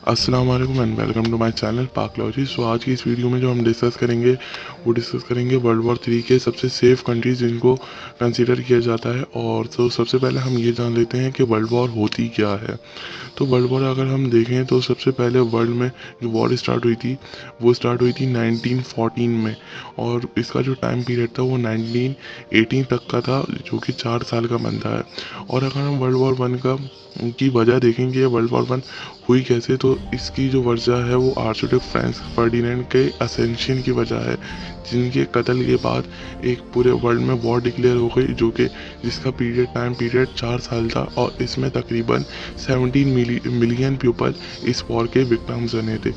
अस्सलाम वालेकुम and welcome to my channel Paklogy. So आज की इस वीडियो में जो हम डिस्कस करेंगे वर्ल्ड वॉर 3 के सबसे सेफ कंट्रीज जिनको कंसीडर किया जाता है। और तो सबसे पहले हम ये जान लेते हैं कि वर्ल्ड वॉर होती क्या है। तो वर्ल्ड वॉर अगर हम देखें तो सबसे पहले वर्ल्ड में जो वॉर स्टार्ट हुई थी वो स्टार्ट हुई थी 1914 में, और इसका जो टाइम पीरियड था वो 1918 तक का था, जो कि 4 साल का बनता है। और अगर हम वर्ल्ड वॉर 1 का की वजह देखेंगे वर्ल्ड वॉर 1 हुई कैसे, तो इसकी जो वजह है वो आर्चड्यूक फ्रांस फर्डिनेंड के असेंशन की वजह है, जिनके कत्ल के बाद एक पूरे वर्ल्ड में वॉर डिक्लेयर हो गई, जो कि जिसका टाइम पीरियड 4 साल था। और इसमें तकरीबन 17 मिलियन पीपल इस वॉर के विक्टिम्स बने थे।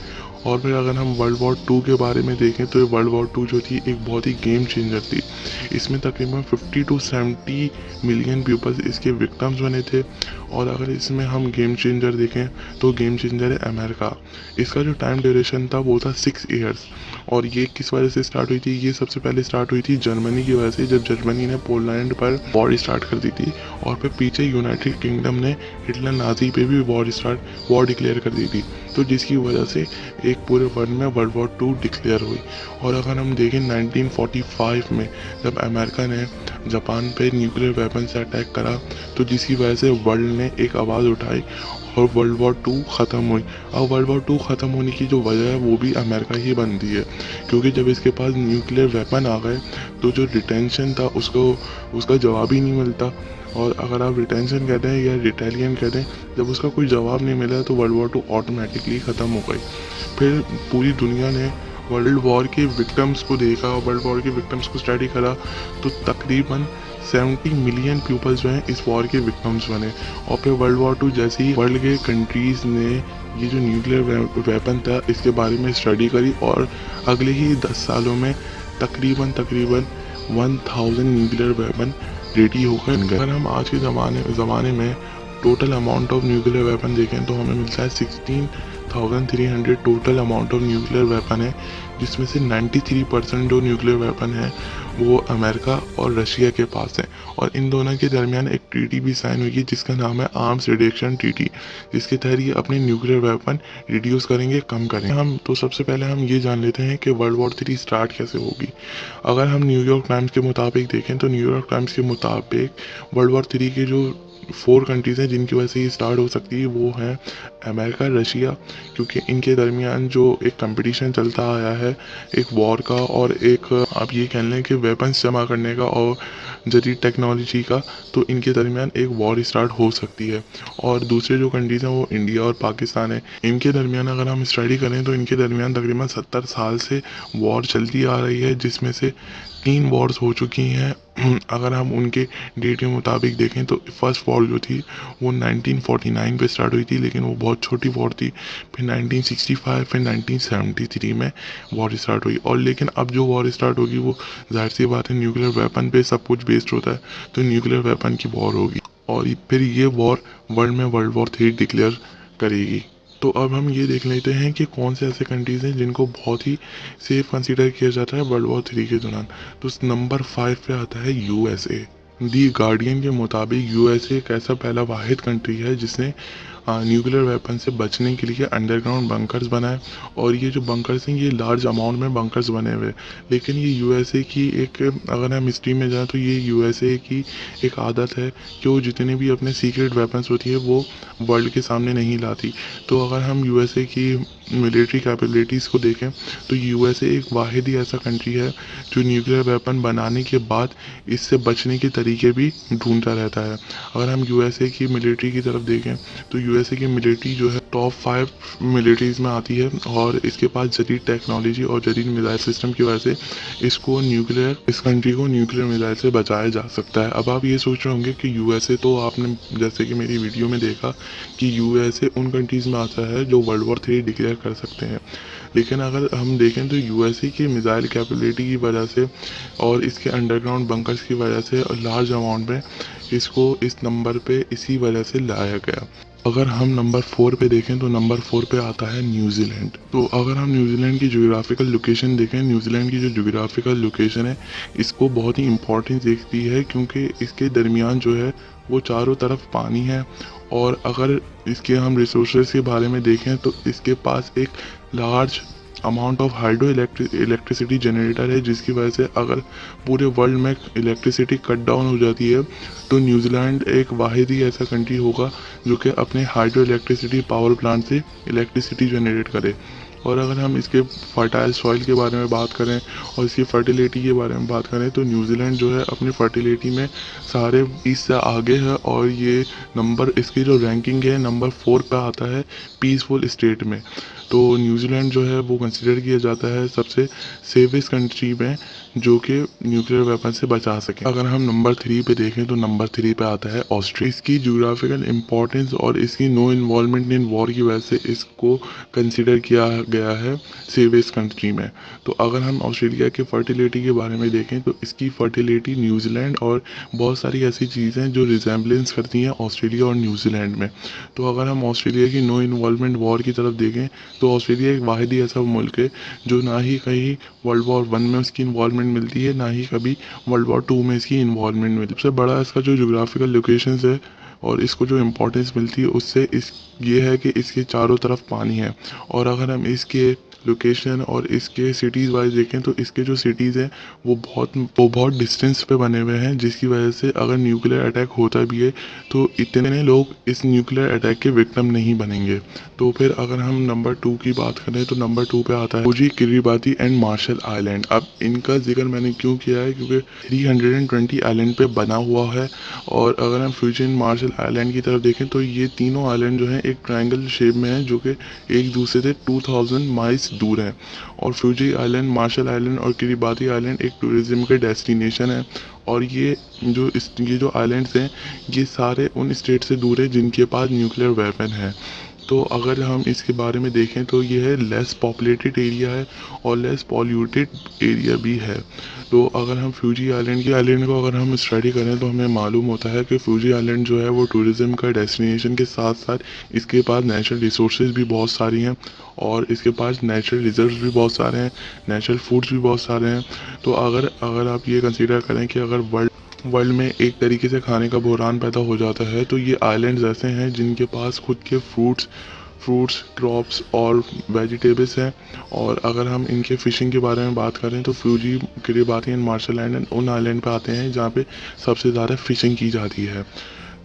और फिर अगर हम वर्ल्ड वॉर 2 के बारे में देखें तो वर्ल्ड वॉर 2 जो थी एक बहुत ही गेम चेंजर थी। इसमें तकरीबन 50 to 70 मिलियन पीपल्स इसके विक्टिम्स बने थे। और अगर इसमें हम गेम चेंजर देखें तो गेम चेंजर है अमेरिका। इसका जो टाइम ड्यूरेशन था वो था 6 ईयर्स। और ये किस वजह से स्टार्ट हुई थी? ये सबसे पहले स्टार्ट हुई थी जर्मनी की वजह से, जब जर्मनी ने पोलैंड पर वॉर स्टार्ट कर दी थी। और फिर पीछे यूनाइटेड किंगडम ने हिटलर नाजी पे भी वॉर डिक्लेयर कर दी थी, तो जिसकी वजह से एक पूरे वर्ल्ड में वर्ल्ड वॉर 2 डिक्लेयर हुई। और अगर हम देखें 1945 में जब अमेरिका ने जापान पे न्यूक्लियर वेपन से अटैक करा, तो जिसकी वजह से वर्ल्ड ने एक आवाज़ उठाई और वर्ल्ड वॉर 2 ख़त्म हुई। अब वर्ल्ड वॉर 2 ख़त्म होने की जो वजह है वो भी अमेरिका ही बनती है, क्योंकि जब इसके पास न्यूक्लियर वेपन आ गए तो जो डिटेंशन था उसका जवाब ही नहीं मिलता। और अगर आप रिटेंशन कहते हैं या रिटेलियन कहते हैं, जब उसका कोई जवाब नहीं मिला तो वर्ल्ड वॉर 2 ऑटोमेटिकली ख़त्म हो गई। फिर पूरी दुनिया ने वर्ल्ड वॉर के विक्टिम्स को देखा और वर्ल्ड वॉर के विक्टिम्स को स्टडी करा, तो तकरीबन 70 मिलियन पीपल्स जो हैं इस वॉर के विक्टिम्स बने। और फिर वर्ल्ड वॉर 2 जैसे ही वर्ल्ड के कंट्रीज़ ने ये जो न्यूक्लियर वेपन था इसके बारे में स्टडी करी, और अगले ही 10 सालों में तकरीबन 1000 न्यूक्लियर वेपन रेडी हो गए। अगर हम आज के ज़माने में total amount of nuclear weapon देखें तो हमें मिलता है 16,300 total amount of nuclear weapon है, जिसमें से 93% जो न्यूक्लियर वेपन है वो अमेरिका और रशिया के पास है। और इन दोनों के दरमियान एक ट्रीटी भी साइन हुई है जिसका नाम है आर्म्स रिडक्शन ट्रीटी, जिसके तहत ये अपने न्यूक्लियर वेपन रिड्यूस करेंगे, कम करेंगे। हम तो सबसे पहले हम ये जान लेते हैं कि वर्ल्ड वॉर 3 स्टार्ट कैसे होगी। अगर हम न्यूयॉर्क टाइम्स के मुताबिक देखें तो न्यूयॉर्क टाइम्स के मुताबिक वर्ल्ड वॉर 3 के जो 4 कंट्रीज़ हैं जिनकी वजह से ये स्टार्ट हो सकती है वो हैं अमेरिका, रशिया, क्योंकि इनके दरमियान जो एक कंपटीशन चलता आया है एक वॉर का, और एक आप ये कह लें कि वेपन्स जमा करने का और जदीद टेक्नोलॉजी का, तो इनके दरमियान एक वॉर स्टार्ट हो सकती है। और दूसरे जो कंट्रीज़ हैं वो इंडिया और पाकिस्तान है। इनके दरमियान अगर हम स्टडी करें तो इनके दरमियान तकरीबन 70 साल से वॉर चलती आ रही है, जिसमें से 3 वॉर्स हो चुकी हैं। अगर हम उनके डेट के मुताबिक देखें तो फर्स्ट वॉर जो थी वो 1949 पे स्टार्ट हुई थी, लेकिन वो बहुत छोटी वॉर थी। फिर 1965 फिर 1973 में वॉर स्टार्ट हुई। और लेकिन अब जो वॉर स्टार्ट होगी वो जाहिर सी बात है न्यूक्लियर वेपन पे सब कुछ बेस्ड होता है, तो न्यूक्लियर वेपन की वॉर होगी। और फिर ये वॉर वर्ल्ड में वर्ल्ड वॉर 3 डिक्लेयर करेगी। तो अब हम ये देख लेते हैं कि कौन से ऐसे कंट्रीज़ हैं जिनको बहुत ही सेफ कंसीडर किया जाता है वर्ल्ड वॉर 3 के दौरान। तो नंबर 5 पे आता है यूएसए। दी गार्डियन के मुताबिक यूएसए एक ऐसा पहला वाहिद कंट्री है जिसने न्यूक्लियर वेपन से बचने के लिए अंडरग्राउंड बंकर्स बनाए। और ये जो बंकर्स हैं ये लार्ज अमाउंट में बंकर्स बने हुए। लेकिन ये यूएसए की एक, अगर हम हिस्ट्री में जाएँ तो ये यूएसए की एक आदत है कि वो जितने भी अपने सीक्रेट वेपन्स होती है वो वर्ल्ड के सामने नहीं लाती। तो अगर हम यूएसए की मिलिट्री कैपेबिलिटीज़ को देखें तो यूएसए एक वाहिद ही ऐसा कंट्री है जो न्यूक्लियर वेपन बनाने के बाद इससे बचने के तरीके भी ढूंढता रहता है। अगर हम यूएसए की मिलिट्री की तरफ देखें तो यूएसए की मिलिट्री जो है टॉप 5 मिलिट्रीज़ में आती है, और इसके पास जदीद टेक्नोलॉजी और जदीद मिसाइल सिस्टम की वजह से इस कंट्री को न्यूक्लियर मिसाइल से बचाया जा सकता है। अब आप ये सोच रहे होंगे कि यूएसए, तो आपने जैसे कि मेरी वीडियो में देखा कि यूएसए उन कंट्रीज़ में आता है जो वर्ल्ड वॉर 3 डिक्लेयर कर सकते हैं। लेकिन अगर हम देखें तो यूएसए की मिसाइल कैपेबिलिटी की वजह से और इसके अंडरग्राउंड बंकर्स की वजह से और लार्ज अमाउंट में इसको इस नंबर पे इसी वजह से लाया गया। अगर हम नंबर 4 पे देखें तो नंबर 4 पे आता है न्यूजीलैंड। तो अगर हम न्यूजीलैंड की ज्योग्राफिकल लोकेशन देखें, न्यूजीलैंड की जो ज्योग्राफिकल लोकेशन है इसको बहुत ही इम्पोर्टेंस देखती है, क्योंकि इसके दरमियान जो है वो चारों तरफ पानी है और अगर इसके हम रिसोर्सेज के बारे में देखें तो इसके पास एक large amount of hydro electricity generator है, जिसकी वजह से अगर पूरे वर्ल्ड में इलेक्ट्रिसिटी कट डाउन हो जाती है तो न्यूजीलैंड एक वाहिद ही ऐसा कंट्री होगा जो कि अपने हाइड्रो इलेक्ट्रिसिटी पावर प्लांट से इलेक्ट्रिसिटी जनरेट करे। और अगर हम इसके फर्टाइल सॉइल के बारे में बात करें और इसकी फर्टिलिटी के बारे में बात करें तो न्यूजीलैंड जो है अपनी फर्टिलिटी में सारे इससे आगे है, और ये नंबर इसकी जो रैंकिंग है नंबर 4 पे आता है पीसफुल स्टेट में। तो न्यूजीलैंड जो है वो कंसिडर किया जाता है सबसे सेफेस्ट कंट्री में जो कि न्यूक्लियर वेपन से बचा सके। अगर हम नंबर 3 पे देखें तो नंबर 3 पे आता है ऑस्ट्रेलिया। इसकी ज्योग्राफिकल इंपॉर्टेंस और इसकी नो इन्वॉल्वमेंट इन वॉर की वजह से इसको कंसिडर किया गया है सेफेस्ट कंट्री में। तो अगर हम ऑस्ट्रेलिया के फर्टिलिटी के बारे में देखें तो इसकी फर्टिलिटी न्यूजीलैंड और बहुत सारी ऐसी चीज़ें जो रिजेंबलेंस करती हैं ऑस्ट्रेलिया और न्यूजीलैंड में। तो अगर हम ऑस्ट्रेलिया की नो इन्वॉल्वमेंट वॉर की तरफ देखें तो ऑस्ट्रेलिया एक वाहिद ही ऐसा मुल्क है जो ना ही कहीं वर्ल्ड वॉर 1 में उसकी इन्वॉल्वमेंट मिलती है, ना ही कभी वर्ल्ड वॉर 2 में इसकी इन्वॉल्वमेंट मिलती है। सबसे बड़ा इसका जो ज्योग्राफिकल लोकेशन है और इसको जो इम्पोर्टेंस मिलती है उससे ये है कि इसके चारों तरफ पानी है। और अगर हम इसके लोकेशन और इसके सिटीज़ वाइज देखें तो इसके जो सिटीज़ हैं वो बहुत डिस्टेंस पे बने हुए हैं, जिसकी वजह से अगर न्यूक्लियर अटैक होता भी है तो इतने लोग इस न्यूक्लियर अटैक के विक्टिम नहीं बनेंगे। तो फिर अगर हम नंबर 2 की बात करें तो नंबर 2 पे आता है Fiji, Kiribati and Marshall island. अब इनका जिक्र मैंने क्यों किया है क्योंकि 320 आइलैंड पे बना हुआ है। और अगर हम फ्यूजी एंड मार्शल आइलैंड की तरफ देखें तो ये तीनों आइलैंड जो हैं एक ट्रायंगल शेप में हैं जो कि एक दूसरे से 2000 माइल्स दूर है। और फ्यूजी आइलैंड, मार्शल आइलैंड और किरिबाती आइलैंड एक टूरिज्म के डेस्टिनेशन है। और ये जो आइलैंड्स हैं ये सारे उन स्टेट से दूर है जिनके पास न्यूक्लियर वेपन है। तो अगर हम इसके बारे में देखें तो ये है लेस पॉपुलेटेड एरिया है और लेस पॉल्यूटेड एरिया भी है। तो अगर हम फ्यूजी आइलैंड को अगर हम स्टडी करें तो हमें मालूम होता है कि फ्यूजी आइलैंड जो है वो टूरिज़्म का डेस्टिनेशन के साथ साथ इसके पास नेचुरल रिसोर्सेज भी बहुत सारी हैं और इसके पास नेचुरल रिजर्व्स भी बहुत सारे हैं, नेचुरल फूड्स भी बहुत सारे हैं। तो अगर आप ये कंसीडर करें कि अगर वर्ल्ड में एक तरीके से खाने का बहरान पैदा हो जाता है तो ये आइलैंड्स ऐसे हैं जिनके पास खुद के फ्रूट्स क्रॉप्स और वेजिटेबल्स हैं। और अगर हम इनके फ़िशिंग के बारे में बात करें तो Fiji, Kiribati and Marshall island उन आइलैंड पे आते हैं जहाँ पे सबसे ज़्यादा फ़िशिंग की जाती है।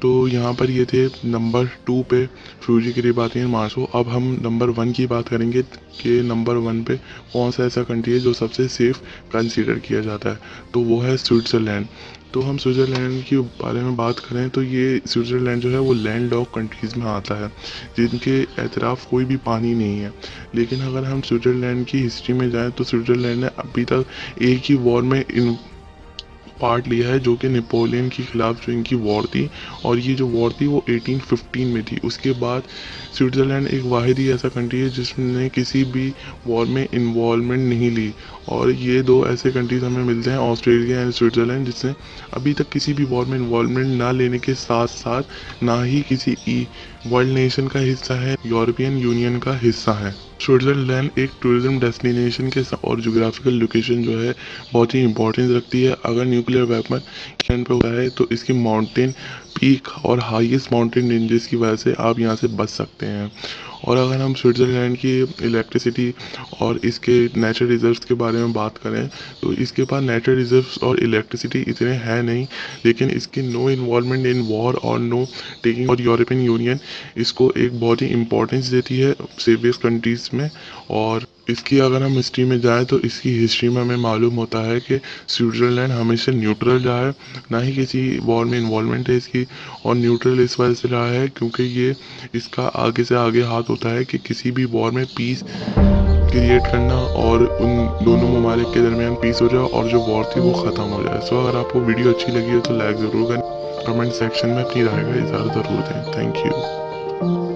तो यहाँ पर ये थे नंबर 2 पे फ्यूजी, किरिबाती एंड मार्शल। अब हम नंबर 1 की बात करेंगे कि नंबर 1 पे कौन सा ऐसा कंट्री है जो सबसे सेफ़ कंसीडर किया जाता है, तो वो है स्विट्ज़रलैंड। तो हम स्विट्ज़रलैंड के बारे में बात करें तो ये स्विट्ज़रलैंड जो है वो लैंड लॉक कंट्रीज़ में आता है जिनके एतराफ़ कोई भी पानी नहीं है। लेकिन अगर हम स्विट्ज़रलैंड की हिस्ट्री में जाएं तो स्विट्ज़रलैंड ने अभी तक एक ही वॉर में पार्ट लिया है जो कि नेपोलियन के खिलाफ जो इनकी वॉर थी, और ये जो वॉर थी वो 1815 में थी। उसके बाद स्विट्ज़रलैंड एक वाहिद ही ऐसा कंट्री है जिसने किसी भी वॉर में इन्वॉल्वमेंट नहीं ली। और ये दो ऐसे कंट्रीज हमें मिलते हैं ऑस्ट्रेलिया एंड स्विट्ज़रलैंड जिसने अभी तक किसी भी वॉर में इन्वॉल्वमेंट ना लेने के साथ साथ ना ही किसी वर्ल्ड नेशन का हिस्सा है, यूरोपियन यूनियन का हिस्सा है। स्विट्ज़रलैंड एक टूरिज्म डेस्टिनेशन के और जोग्राफिकल लोकेशन जो है बहुत ही इंपॉर्टेंस रखती है। अगर न्यूक्लियर वेपन लैंड पे होता है तो इसकी माउंटेन पीक और हाईएस्ट माउंटेन रेंजेस की वजह से आप यहाँ से बच सकते हैं। और अगर हम स्विट्ज़रलैंड की इलेक्ट्रिसिटी और इसके नेचुरल रिजर्व्स के बारे में बात करें तो इसके पास नेचुरल रिजर्व्स और इलेक्ट्रिसिटी इतने हैं नहीं, लेकिन इसकी नो इन्वॉल्वमेंट इन वॉर और नो टेकिंग और यूरोपियन यूनियन इसको एक बहुत ही इंपॉर्टेंस देती है सेवियस कंट्रीज़ में। और इसकी अगर हम हिस्ट्री में जाएँ तो इसकी हिस्ट्री में हमें मालूम होता है कि स्विट्ज़रलैंड हमेशा न्यूट्रल रहा है, ना ही किसी वॉर में इन्वॉल्वमेंट है इसकी। और न्यूट्रल इस वजह से रहा है क्योंकि ये इसका आगे से आगे हाथ होता है कि किसी भी वॉर में पीस क्रिएट करना और उन दोनों ममालिक के दरमियान पीस हो जाए और जो वॉर थी वो ख़त्म हो जाए। सो अगर आपको वीडियो अच्छी लगी हो तो लाइक ज़रूर करें, कमेंट सेक्शन में अपनी राय का इज़हार ज़रूर दें। Thank you.